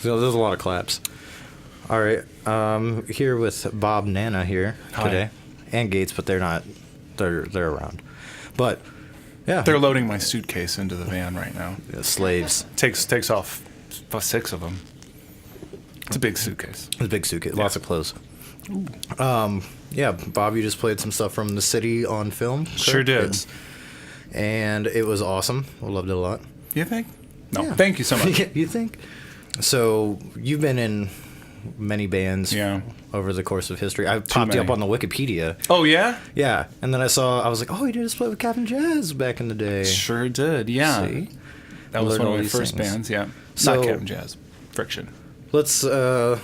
So there's a lot of claps. All right. Here with Bob, Nanna here today. And Gates, but they're not. They're around. But, yeah. They're loading my suitcase into the van right now. Yeah, slaves. Takes off about 6 of them. It's a big suitcase. It's a big suitcase. Lots of clothes. Yeah, Bob, you just played some stuff from the city on film. Correct? Sure did. And it was awesome. I loved it a lot. You think? No. Yeah. Thank you so much. You think? So, you've been in many bands over the course of history. I popped you up on the Wikipedia. Oh, yeah? Yeah. And then I was like, oh, you did just play with Captain Jazz back in the day. Sure did, yeah. See? That was one of my first bands, yeah. So, not Captain Jazz. Friction. Let's go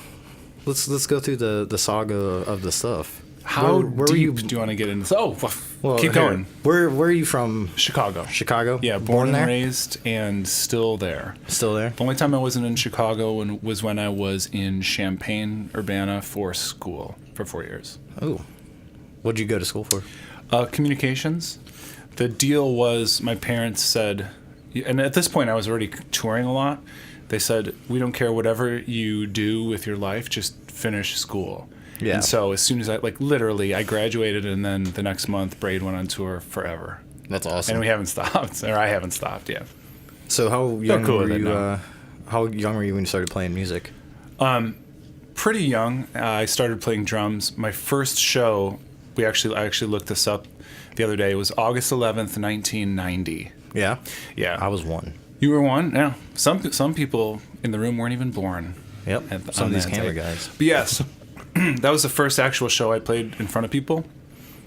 through the saga of the stuff. How deep do you want to get into this? Oh, well, keep going. Where are you from? Chicago. Chicago? Yeah, born and raised and still there. Still there? The only time I wasn't in Chicago was when I was in Champaign, Urbana for school for 4 years. Oh. What'd you go to school for? Communications. The deal was my parents said, and at this point I was already touring a lot, they said, we don't care whatever you do with your life, just finish school. Yeah. And so as soon as I graduated, and then the next month Braid went on tour forever. That's awesome. And we haven't stopped, or I haven't stopped yet. So how young were you? How young were you when you started playing music? Pretty young. I started playing drums. My first show, I actually looked this up the other day. It was August 11th, 1990. Yeah. Yeah. I was 1. You were 1? Yeah. Some people in the room weren't even born. Yep. Some of these camera guys. But yes, that was the first actual show I played in front of people,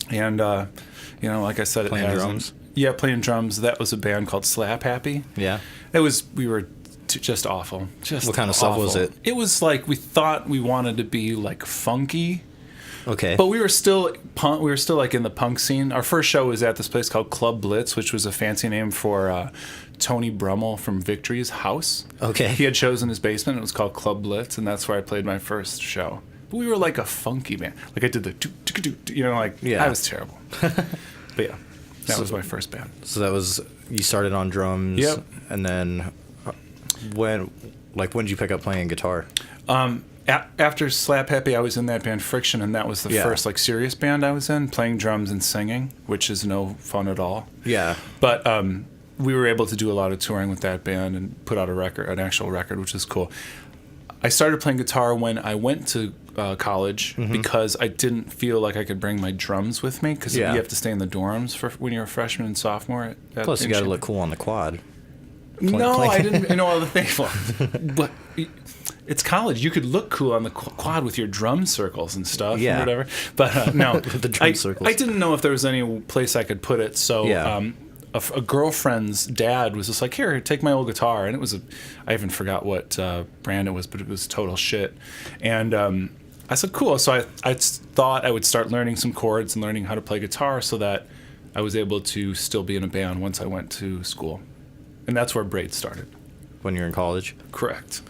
and like I said, playing drums. Yeah, playing drums. That was a band called Slap Happy. Yeah. We were just awful. Just what kind of stuff was it? It was like we thought we wanted to be like funky. Okay. But we were still punk. We were still like in the punk scene. Our first show was at this place called Club Blitz, which was a fancy name for Tony Brummel from Victory's house. Okay. He had shows in his basement. It was called Club Blitz, and that's where I played my first show. But we were like a funky band. Like I did the I was terrible. But yeah, that was my first band. So that was, you started on drums. Yep. And then when did you pick up playing guitar? After Slap Happy, I was in that band Friction, and that was the first like serious band I was in, playing drums and singing, which is no fun at all. Yeah. But we were able to do a lot of touring with that band and put out an actual record, which is cool. I started playing guitar when I went to college because I didn't feel like I could bring my drums with me because you have to stay in the dorms for when you're a freshman and sophomore. Plus, you got to look cool on the quad. I didn't know all the things. But it's college. You could look cool on the quad with your drum circles and stuff and whatever. But no, the drum circles. I didn't know if there was any place I could put it. So a girlfriend's dad was just like, here, take my old guitar. And it was I even forgot what brand it was, but it was total shit. And I said, cool. So I thought I would start learning some chords and learning how to play guitar so that I was able to still be in a band once I went to school. And that's where Braid started. When you were in college? Correct.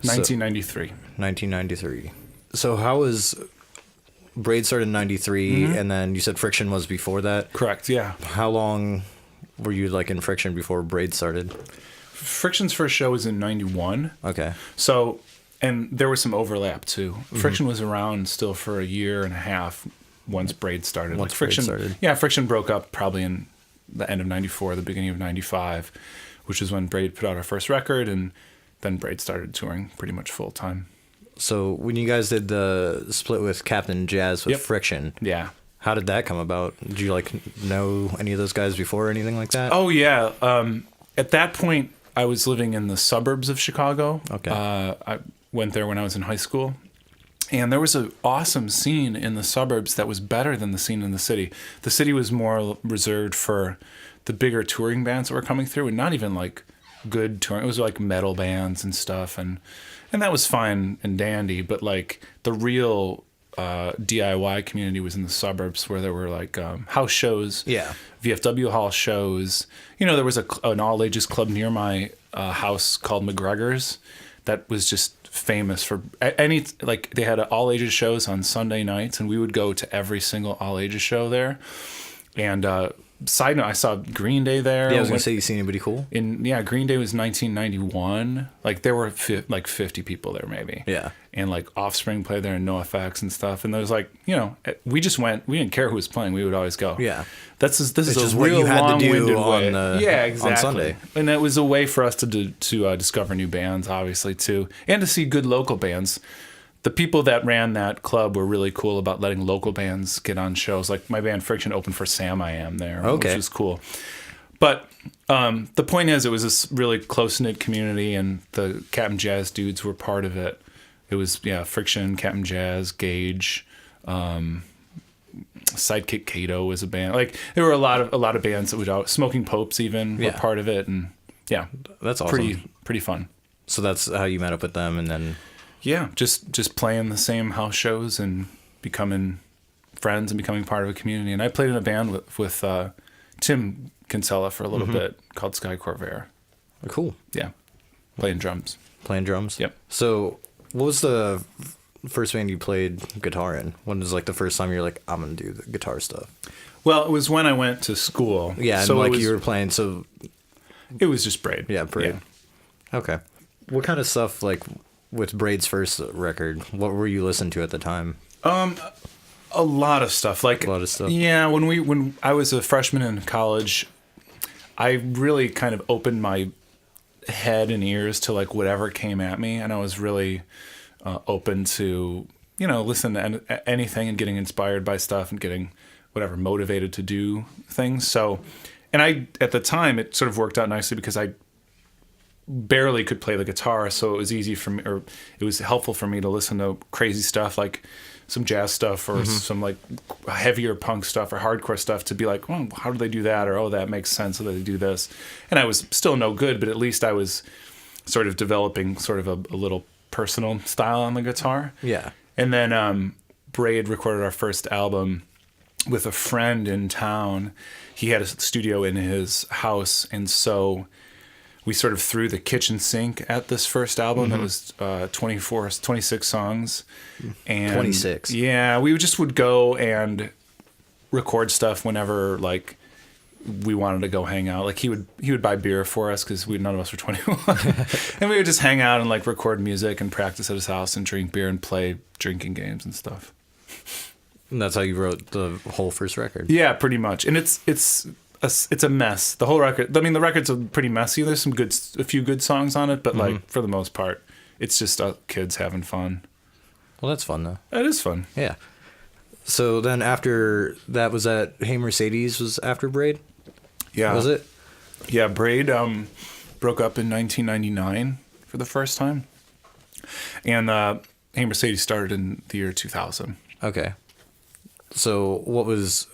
1993. 1993. So how was Braid started in 93, and then you said Friction was before that? Correct, yeah. How long were you like in Friction before Braid started? Friction's first show was in 91. Okay. So, and there was some overlap too. Friction was around still for a year and a half once Braid started. Once Friction started. Yeah, Friction broke up probably in the end of 94, the beginning of 95, which is when Braid put out our first record, and then Braid started touring pretty much full time. So when you guys did the split with Captain Jazz with Friction, how did that come about? Did you like know any of those guys before or anything like that? Oh yeah, at that point I was living in the suburbs of Chicago. Okay, I went there when I was in high school, and there was an awesome scene in the suburbs that was better than the scene in the city. The city was more reserved for the bigger touring bands that were coming through, and not even like good touring. It was like metal bands and stuff, and that was fine and dandy. But like the real DIY community was in the suburbs, where there were like house shows, VFW hall shows. There was an all ages club near my house called McGregor's that was just famous for they had all ages shows on Sunday nights, and we would go to every single all ages show there. And side note, I saw Green Day there. Yeah, I was gonna say, you see anybody cool? Green Day was 1991. Like there were like 50 people there maybe. Yeah. And like Offspring played there and NoFX and stuff. And there was like, you know, we just went. We didn't care who was playing. We would always go. Yeah. This is just a what real you had to do long-winded way. on exactly. on Sunday. And it was a way for us to discover new bands, obviously too, and to see good local bands. The people that ran that club were really cool about letting local bands get on shows. Like my band Friction opened for Sam I Am there, which was cool. But the point is, it was this really close-knit community, and the Captain Jazz dudes were part of it. It was, Friction, Captain Jazz, Gage, Sidekick Kato was a band. Like there were a lot of bands that would Smoking Popes even were part of it, and that's awesome. Pretty fun. So that's how you met up with them, and then just playing the same house shows and becoming friends and becoming part of a community. And I played in a band with Tim Kinsella for a little bit called Sky Corvair. Cool. Yeah, playing drums. Yep. So what was the first band you played guitar in? When was like the first time you're like, I'm gonna do the guitar stuff? Well, it was when I went to school. Yeah, so and you were playing, so it was just Braid. Yeah, Braid. Yeah. Okay. What kind of stuff, like with Braid's first record, what were you listening to at the time? A lot of stuff. Like a lot of stuff. Yeah, when I was a freshman in college, I really kind of opened my head and ears to like whatever came at me, and I was really open to listen to anything and getting inspired by stuff and getting whatever motivated to do things. So, and I at the time it sort of worked out nicely because I barely could play the guitar, so it was easy for me, or it was helpful for me to listen to crazy stuff like some jazz stuff or some like heavier punk stuff or hardcore stuff to be like, well, how do they do that? Or, oh, that makes sense that they do this. And I was still no good, but at least I was sort of developing sort of a little personal style on the guitar. Yeah. And then Braid recorded our first album with a friend in town. He had a studio in his house, and so we sort of threw the kitchen sink at this first album that was 26 songs. And 26. Yeah, we just would go and record stuff whenever like we wanted to go hang out. Like he would buy beer for us because none of us were 21. And we would just hang out and like record music and practice at his house and drink beer and play drinking games and stuff. And that's how you wrote the whole first record. Yeah, pretty much. And it's a mess. The whole record. I mean, the record's pretty messy. There's a few good songs on it, but like for the most part, it's just kids having fun. Well, that's fun though. It is fun. Yeah. So then after that, was that Hey Mercedes was after Braid? Yeah. Was it? Yeah, Braid broke up in 1999 for the first time, and Hey Mercedes started in the year 2000. Okay. So what was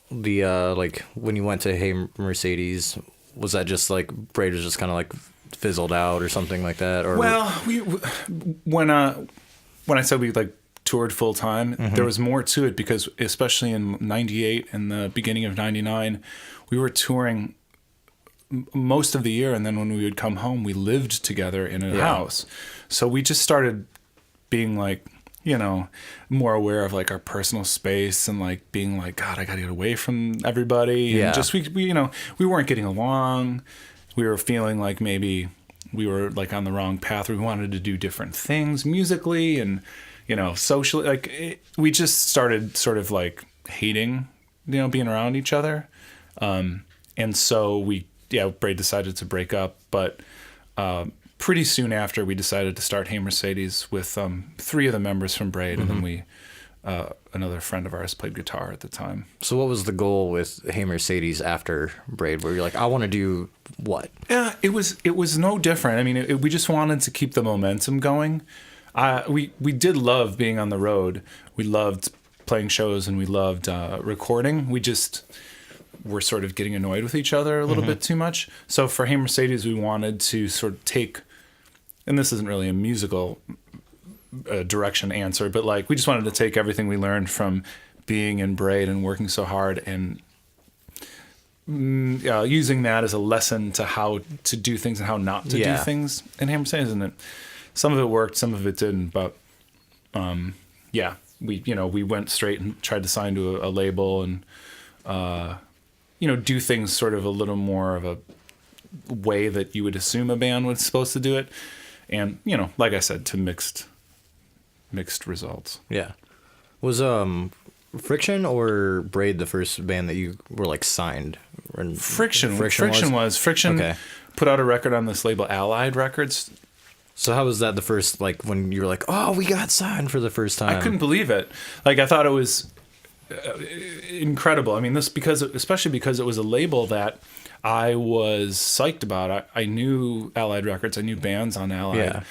the like when you went to Hey Mercedes, was that just like Braid was just kind of like fizzled out or something like that? Or well, when I said we like toured full time, there was more to it because especially in 98 and the beginning of 99, we were touring most of the year, and then when we would come home, we lived together in a house. So we just started being like, more aware of like our personal space and like being like, God, I gotta get away from everybody. Yeah. And just we weren't getting along. We were feeling like maybe we were like on the wrong path. We wanted to do different things musically and socially. Like we just started sort of like hating, being around each other. And so Braid decided to break up, but pretty soon after, we decided to start Hey Mercedes with 3 of the members from Braid, and then we another friend of ours played guitar at the time. So what was the goal with Hey Mercedes after Braid, where you're like, I want to do what? Yeah, it was no different. I mean, we just wanted to keep the momentum going. We did love being on the road. We loved playing shows, and we loved recording. We just were sort of getting annoyed with each other a little bit too much. So for Hey Mercedes, we wanted to sort of take, and this isn't really a musical direction answer, but like we just wanted to take everything we learned from being in Braid and working so hard and using that as a lesson to how to do things and how not to do things in Hey Mercedes. And some of it worked, some of it didn't, but we went straight and tried to sign to a label, and do things sort of a little more of a way that you would assume a band was supposed to do it. And, like I said, to mixed results. Yeah. Was Friction or Braid the first band that you were like signed? Friction was. Okay. Put out a record on this label, Allied Records. So how was that the first, like, when you were like, oh, we got signed for the first time? I couldn't believe it. Like, I thought it was incredible. I mean, especially because it was a label that I was psyched about. I knew Allied Records. I knew bands on Allied.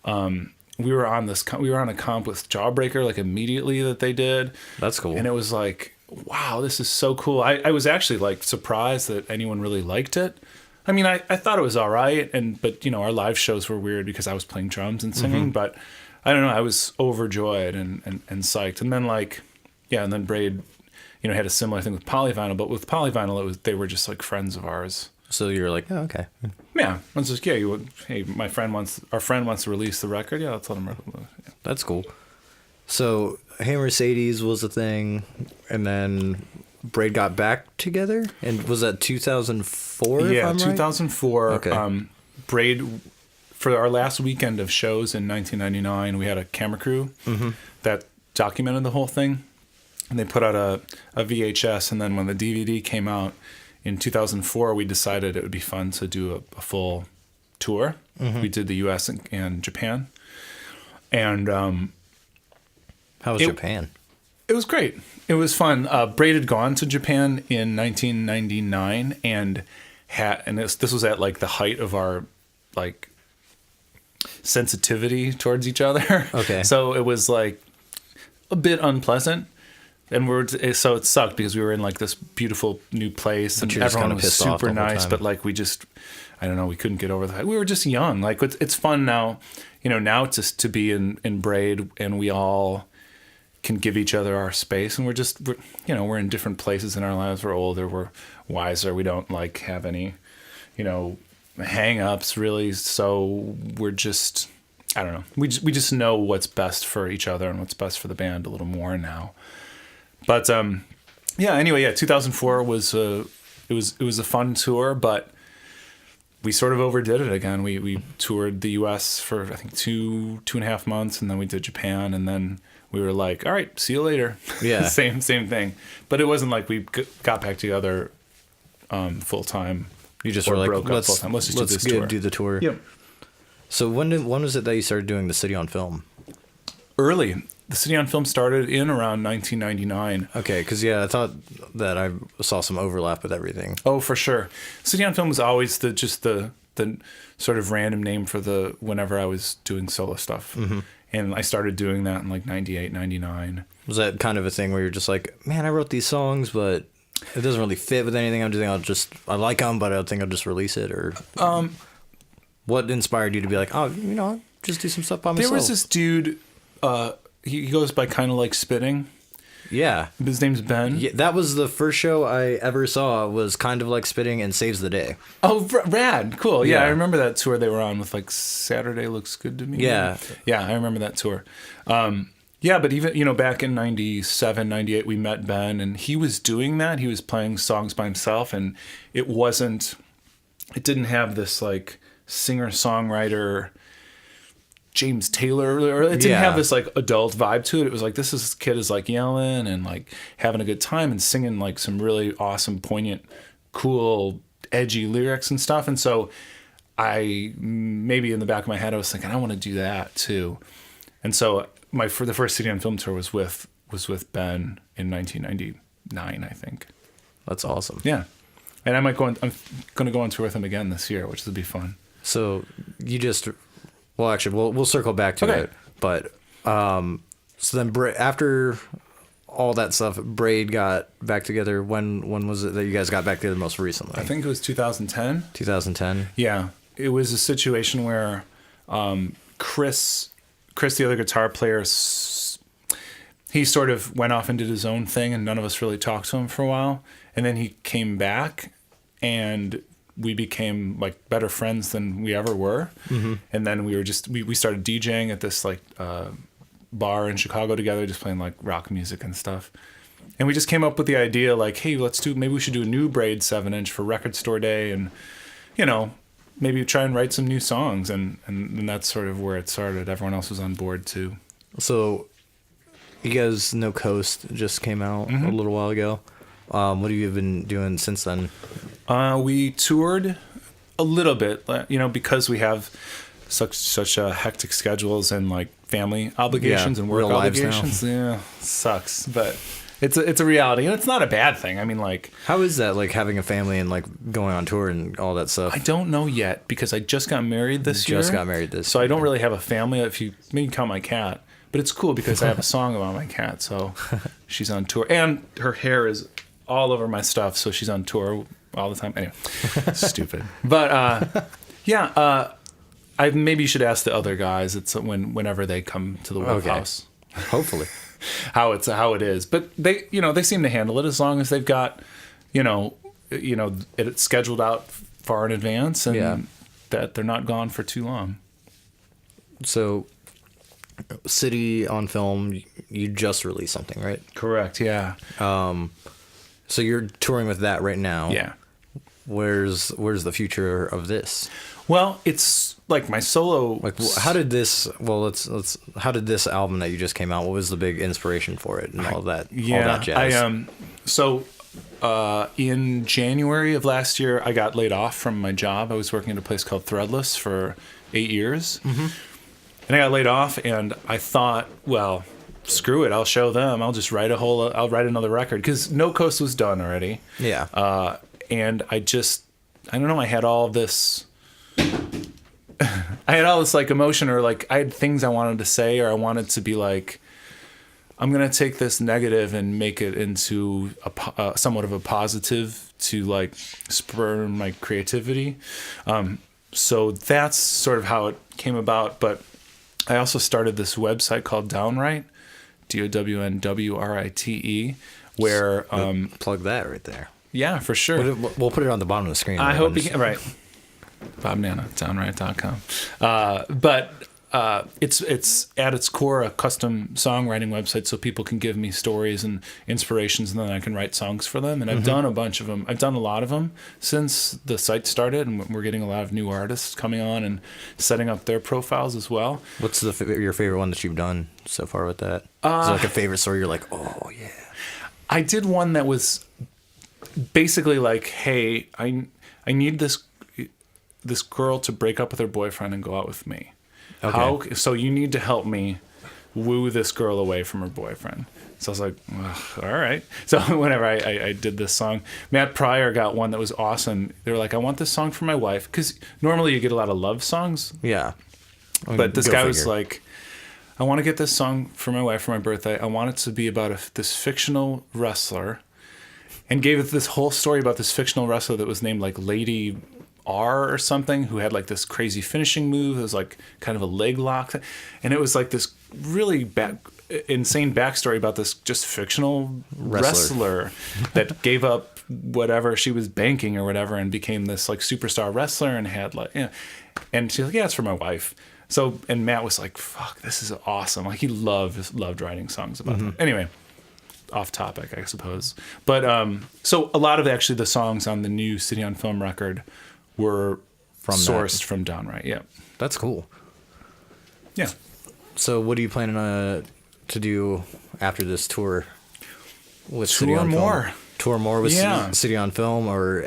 Yeah. We were on a comp with Jawbreaker, like, immediately that they did. That's cool. And it was like, wow, this is so cool. I was actually, like, surprised that anyone really liked it. I mean, I thought it was all right, but our live shows were weird because I was playing drums and singing, but I don't know, I was overjoyed and psyched. And then and then Braid, had a similar thing with Polyvinyl, but with Polyvinyl, they were just like friends of ours. So you were like, oh, okay. Yeah, I was just, hey, our friend wants to release the record. Yeah, let's let him record. Yeah. That's cool. So Hey Mercedes was a thing, and then Braid got back together, and was that 2004? Yeah, 2004. Right? Okay. Braid, for our last weekend of shows in 1999, we had a camera crew that documented the whole thing, and they put out a VHS. And then when the DVD came out in 2004, we decided it would be fun to do a full tour. We did the U.S. and Japan, and how was Japan? It was great. It was fun. Braid had gone to Japan in 1999 and this was at like the height of our like sensitivity towards each other. Okay. So it was like a bit unpleasant, and so it sucked because we were in like this beautiful new place and everyone was super nice, but like we just, I don't know, we couldn't get over that. We were just young. Like it's fun now, now just to be in Braid and we all can give each other our space, and we're in different places in our lives. We're older, we're wiser, we don't like have any hang-ups really, so we're just, I don't know, we just know what's best for each other and what's best for the band a little more now. But 2004 was it was a fun tour, but we sort of overdid it again. We toured the US for I think 2.5 months, and then we did Japan, and then we were like, all right, see you later. Yeah. same thing. But it wasn't like we got back together full time. You just were like, let's just do this tour. Do the tour. Yep. So when was it that you started doing the City on Film? Early. The City on Film started in around 1999. Okay, because I thought that I saw some overlap with everything. Oh, for sure. City on Film was always the sort of random name for whenever I was doing solo stuff. Mm-hmm. And I started doing that in like 98, 99. Was that kind of a thing where you're just like, man, I wrote these songs, but it doesn't really fit with anything. I like them, but I think I'll just release it? Or what inspired you to be like, oh, I'll just do some stuff by myself? There was this dude, he goes by kind of like Spitting. Yeah. His name's Ben. Yeah, that was the first show I ever saw, was Kind of Like Spitting and Saves the Day. Oh, rad. Cool. Yeah, Yeah. I remember that tour they were on with like Saturday Looks Good to Me. Yeah. Yeah, I remember that tour. But even, back in 97, 98, we met Ben, and he was doing that. He was playing songs by himself, and it didn't have this like singer-songwriter James Taylor, or it didn't have this like adult vibe to it. It was like, this kid is like yelling and like having a good time and singing like some really awesome, poignant, cool, edgy lyrics and stuff. And so maybe in the back of my head, I was thinking, I want to do that too. And so the first City on Film tour was with Ben in 1999, I think. That's awesome. Yeah. And I'm going to go on tour with him again this year, which will be fun. So you just, well, actually, we'll circle back to it. But so then after all that stuff, Braid got back together. When was it that you guys got back together most recently? I think it was 2010. 2010. Yeah, it was a situation where Chris, the other guitar player, he sort of went off and did his own thing, and none of us really talked to him for a while. And then he came back, and we became like better friends than we ever were. Mm-hmm. And then we started DJing at this like bar in Chicago together, just playing like rock music and stuff. And we just came up with the idea like, hey, maybe we should do a new Braid 7-inch for Record Store Day, and maybe try and write some new songs, and that's sort of where it started. Everyone else was on board too. So you guys know Coast just came out a little while ago. What have you been doing since then? We toured a little bit, because we have such hectic schedules and like family obligations and work obligations. Yeah, sucks, but it's a reality, and it's not a bad thing. I mean, like, how is that, like, having a family and like going on tour and all that stuff? I don't know yet, because I just got married this year. So I don't really have a family. If you maybe count my cat, but it's cool because I have a song about my cat. So she's on tour, and her hair is all over my stuff. So she's on tour all the time. Anyway, stupid. But maybe you should ask the other guys. It's whenever they come to the Wolf House. Hopefully. how it is, but they seem to handle it as long as they've got it's scheduled out far in advance, and that they're not gone for too long. So City on Film, you just released something, right? Correct. Yeah. So you're touring with that right now. Yeah. Where's the future of this? Well, it's like my solo. Like, how did this? Well, how did this album that you just came out? What was the big inspiration for it and all that? Yeah, all that jazz. In January of last year, I got laid off from my job. I was working at a place called Threadless for 8 years, and I got laid off. And I thought, well, screw it, I'll show them. I'll just I'll write another record, because No Coast was done already. Yeah. And I don't know. I had all this. I had all this like emotion, or like I had things I wanted to say, or I wanted to be like, I'm gonna take this negative and make it into somewhat of a positive to like spur my creativity. So that's sort of how it came about. But I also started this website called Downwrite, DOWNWRITE, where plug that right there. Yeah, for sure. We'll put it on the bottom of the screen. I hope you can. Right. Bob Nanna, downwrite.com. But it's at its core a custom songwriting website, so people can give me stories and inspirations, and then I can write songs for them. And I've done a bunch of them. I've done a lot of them since the site started, and we're getting a lot of new artists coming on and setting up their profiles as well. What's your favorite one that you've done so far with that? Is there like a favorite story you're like, oh yeah? I did one that was basically like, hey, I need this girl to break up with her boyfriend and go out with me. Okay. So you need to help me woo this girl away from her boyfriend. So I was like, all right. So whenever I did this song, Matt Pryor got one that was awesome. They were like, I want this song for my wife, because normally you get a lot of love songs. Yeah. But this guy was like, I want to get this song for my wife for my birthday. I want it to be about this fictional wrestler, and gave it this whole story about this fictional wrestler that was named like Lady R or something, who had like this crazy finishing move. It was like kind of a leg lock, and it was like this really insane backstory about this just fictional wrestler that gave up whatever she was banking or whatever and became this like superstar wrestler, and had like, and she's like, yeah, it's for my wife. So, and Matt was like, fuck, this is awesome. Like, he loved writing songs about them. Anyway, off topic, I suppose. But so a lot of actually the songs on the new City on Film record were sourced from Downwrite. Yeah, that's cool. Yeah. So what are you planning to do after this tour with City on Film? Tour more with City on Film, or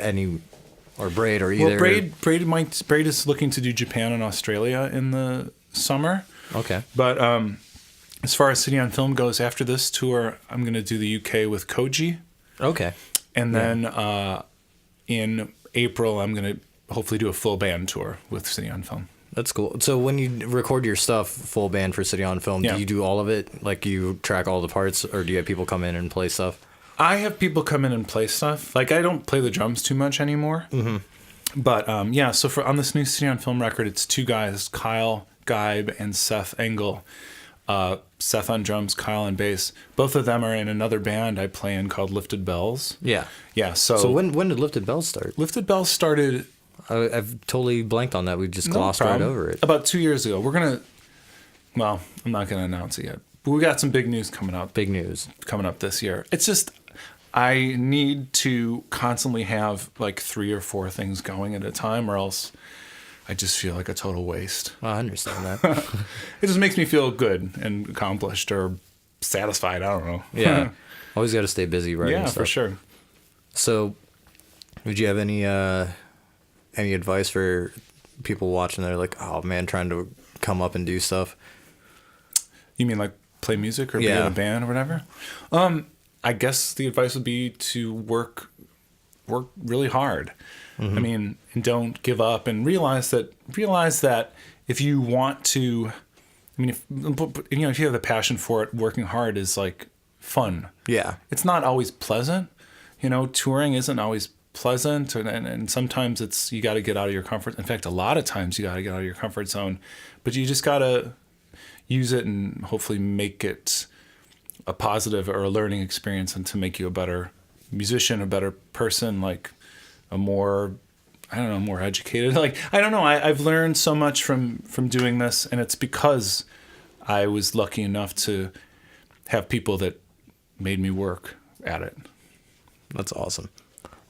Braid, or either? Well, Braid is looking to do Japan and Australia in the summer. Okay. But as far as City on Film goes, after this tour, I'm going to do the UK with Koji. Okay. And then in April, I'm going to hopefully do a full band tour with City on Film. That's cool. So when you record your stuff full band for City on Film, do you do all of it? Like, you track all the parts, or do you have people come in and play stuff? I have people come in and play stuff. Like, I don't play the drums too much anymore. But so on this new City on Film record, it's two guys, Kyle Geib and Seth Engel. Seth on drums, Kyle on bass. Both of them are in another band I play in called Lifted Bells. Yeah. So when did Lifted Bells start? Lifted Bells started... I've totally blanked on that. We just glossed right over it. About 2 years ago. I'm not going to announce it yet. we got some big news coming up. Big news coming up this year. It's just I need to constantly have like 3 or 4 things going at a time, or else I just feel like a total waste. I understand that. It just makes me feel good and accomplished or satisfied. I don't know. Yeah. Always got to stay busy, right? Yeah, for sure. So, would you have any advice for people watching? They're like, oh man, trying to come up and do stuff. You mean like play music or be in a band or whatever? I guess the advice would be to work really hard. Mm-hmm. I mean, and don't give up, and realize that if you want to, I mean, if you have the passion for it, working hard is like fun. Yeah. It's not always pleasant. Touring isn't always pleasant, and sometimes you got to get out of your comfort. In fact, a lot of times you got to get out of your comfort zone, but you just got to use it and hopefully make it a positive or a learning experience, and to make you a better musician, a better person, like a more, more educated. Like, I don't know. I've learned so much from doing this, and it's because I was lucky enough to have people that made me work at it. That's awesome.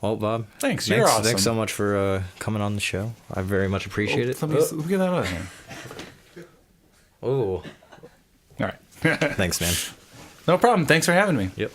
Well, Bob, thanks. You're awesome. Thanks so much for coming on the show. I very much appreciate it. Let me get that out of here. Oh. All right. Thanks, man. No problem. Thanks for having me. Yep.